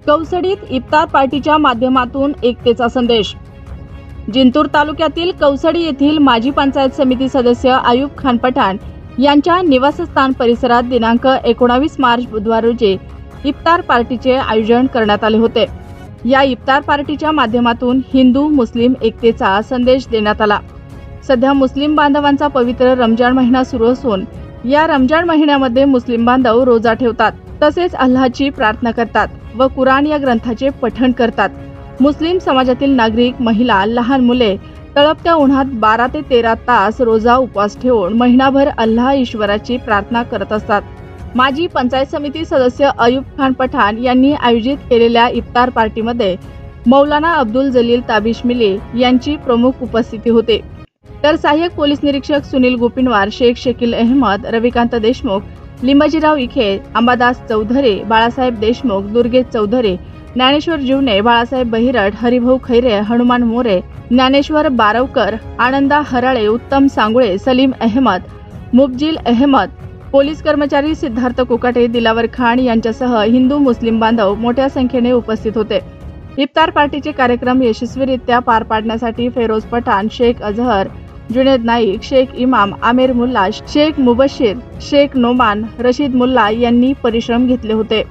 कौसडीत इफ्तार पार्टीच्या माध्यमातून एकतेचा संदेश। जिंतूर तालुक्यातील कौसडी येथील माजी पंचायत समिती सदस्य अयूब खान पठाण यांच्या निवासस्थान परिसरात दिनांक 19 मार्च बुधवार रोजी इफ्तार पार्टीचे आयोजन करण्यात आले होते। या इफ्तार पार्टीच्या माध्यमातून हिंदू मुस्लिम एकतेचा संदेश देण्यात आला। सध्या मुस्लिम बांधवांचा पवित्र रमजान महिना सुरू असून या रमजान महिन्यामध्ये मुस्लिम बांधव रोजा ठेवतात, तसेच अल्लाहची प्रार्थना करतात व कुराण या ग्रंथाचे पठण करतात। मुस्लिम समाजातील नागरिक, महिला, लहान मुले तळपत्या उन्हात 12 ते 13 तास रोजा उपवास ठेवून महिनाभर अल्लाह ईश्वराची प्रार्थना करत असतात। माजी पंचायत समिती सदस्य अयूब खान पठाण यांनी आयोजित केलेल्या इफ्तार पार्टीमध्ये मौलाना अब्दुल जलील ताबिश मिली यांची प्रमुख उपस्थिती होती। तर सहाय्यक पोलीस निरीक्षक सुनील गोपिनवार, शेख शकील अहमद, रविकांत देशमुख, लिंबाजीराव इखे, अंबादास चौधरी, बाळासाहेब देशमुख, दुर्गेश चौधरी, ज्ञानेश्वर जीवने, बाळासाहेब बहिरट, हरिभाऊ खैरे, हनुमान मोरे, ज्ञानेश्वर बारवकर, आनंदा हराळे, उत्तम सांगुळे, सलीम अहमद, मुबजिल अहमद, पोलीस कर्मचारी सिद्धार्थ कोकाटे, दिलावर खान यांच्यासह हिंदू मुस्लिम बांधव मोठ्या संख्येने उपस्थित होते। इफ्तार पार्टीचे कार्यक्रम यशस्वीरित्या पार पाडण्यासाठी फेरोज पठाण, शेख अजहर, जुनेद नाईक, शेख इमाम, आमिर मुल्ला, शेख मुबशीर, शेख नोमान, रशीद मुल्ला यांनी परिश्रम घेतले होते।